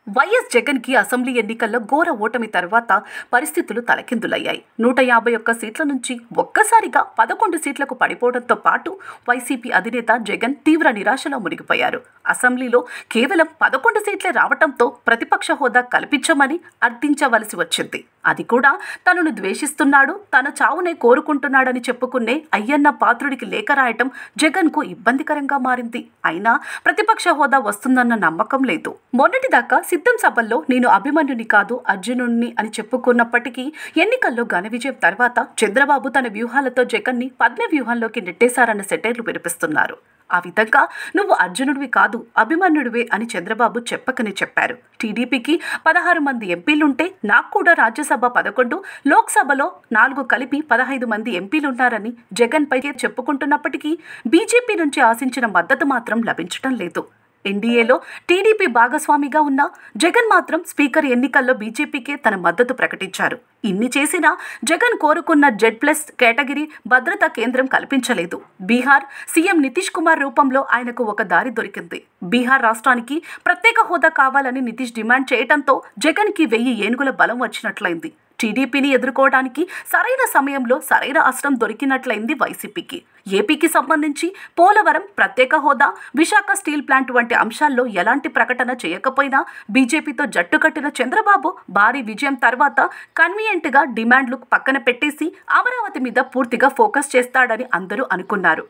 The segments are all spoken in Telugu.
వైఎస్ జగన్ కి అసెంబ్లీ ఎన్నికల్లో ఘోర ఓటమి తర్వాత పరిస్థితులు తలకిందులయ్యాయి. 151 సీట్ల నుంచి ఒక్కసారిగా 11 సీట్లకు పడిపోవడంతో పాటు వైసీపీ అధినేత జగన్ తీవ్ర నిరాశలో మునిగిపోయారు. అసెంబ్లీలో కేవలం 11 సీట్లే రావడంతో ప్రతిపక్ష హోదా కల్పించమని అర్థించవలసి వచ్చింది. అది కూడా తనను ద్వేషిస్తున్నాడు, తన చావునే కోరుకుంటున్నాడని చెప్పుకునే అయ్యన్న పాత్రుడికి లేఖ రాయటం జగన్ కు ఇబ్బందికరంగా మారింది. అయినా ప్రతిపక్ష హోదా వస్తుందన్న నమ్మకం లేదు. మొన్నటిదాకా సిద్ధం సభల్లో నేను అభిమన్యుని కాదు అర్జునుడిని అని చెప్పుకున్నప్పటికీ ఎన్నికల్లో ఘన విజయం తర్వాత చంద్రబాబు తన వ్యూహాలతో జగన్ ని పద్మ వ్యూహంలోకి నెట్టేశారన్న సెటైర్లు వినిపిస్తున్నారు. ఆ విధంగా నువ్వు అర్జునుడివి కాదు అభిమన్యుడివే అని చంద్రబాబు చెప్పకనే చెప్పారు. టీడీపీకి 16 మంది ఎంపీలుంటే నాకు కూడా రాజ్యసభ 11, లోక్సభలో 4 కలిపి 15 మంది ఎంపీలున్నారని జగన్ పై చెప్పుకుంటున్నప్పటికీ బీజేపీ నుంచి ఆశించిన మద్దతు మాత్రం లభించడం లేదు. ఎన్డీఏలో టీడీపీ భాగస్వామిగా ఉన్న జగన్ మాత్రం స్పీకర్ ఎన్నికల్లో బీజేపీకే తన మద్దతు ప్రకటించారు. ఇన్ని చేసినా జగన్ కోరుకున్న Z+ కేటగిరీ భద్రతా కేంద్రం కల్పించలేదు. బీహార్ సీఎం నితీష్ కుమార్ రూపంలో ఆయనకు ఒక దారి దొరికింది. బీహార్ రాష్ట్రానికి ప్రత్యేక హోదా కావాలని నితీష్ డిమాండ్ చేయడంతో జగన్ కి 1000 ఏనుగుల బలం వచ్చినట్లయింది. టీడీపీని ఎదుర్కోవడానికి సరైన సమయంలో సరైన అస్త్రం దొరికినట్లయింది వైసీపీకి. ఏపీకి సంబంధించి పోలవరం, ప్రత్యేక హోదా, విశాఖ స్టీల్ ప్లాంట్ వంటి అంశాల్లో ఎలాంటి ప్రకటన చేయకపోయినా బీజేపీతో జట్టు కట్టిన చంద్రబాబు భారీ విజయం తర్వాత కన్వీనియంట్గా డిమాండ్లు పక్కన పెట్టేసి అమరావతి మీద పూర్తిగా ఫోకస్ చేస్తాడని అందరూ అనుకున్నారు.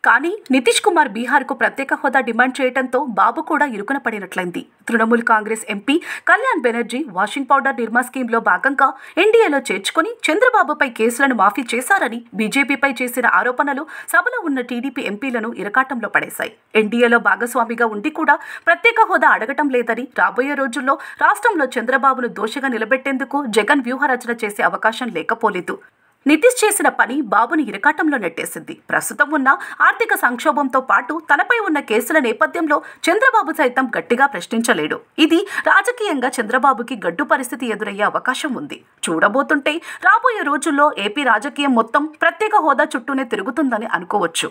కానీ నితీష్ కుమార్ బీహార్కు ప్రత్యేక హోదా డిమాండ్ చేయడంతో బాబు కూడా ఇరుకున పడినట్లయింది. Trinamool Congress MP Kalyan Banerjee washing powder Nirma స్కీమ్లో భాగంగా ఎన్డీఏలో చేర్చుకుని చంద్రబాబుపై కేసులను మాఫీ చేశారని బీజేపీపై చేసిన ఆరోపణలు సభలో ఉన్న టీడీపీ ఎంపీలను ఇరకాటంలో పడేశాయి. ఎన్డీఏలో భాగస్వామిగా ఉండి కూడా ప్రత్యేక హోదా అడగటం లేదని, రాబోయే రోజుల్లో రాష్ట్రంలో చంద్రబాబును దోషిగా నిలబెట్టేందుకు జగన్ వ్యూహరచన చేసే అవకాశం లేకపోలేదు. నితీష్ చేసిన పని బాబుని ఇరకాటంలో నెట్టేసింది. ప్రస్తుతం ఉన్న ఆర్థిక సంక్షోభంతో పాటు తనపై ఉన్న కేసుల నేపథ్యంలో చంద్రబాబు సైతం గట్టిగా ప్రశ్నించలేడు. ఇది రాజకీయంగా చంద్రబాబుకి గడ్డు పరిస్థితి ఎదురయ్యే అవకాశం ఉంది. చూడబోతుంటే రాబోయే రోజుల్లో ఏపీ రాజకీయం మొత్తం ప్రత్యేక హోదా చుట్టూనే తిరుగుతుందని అనుకోవచ్చు.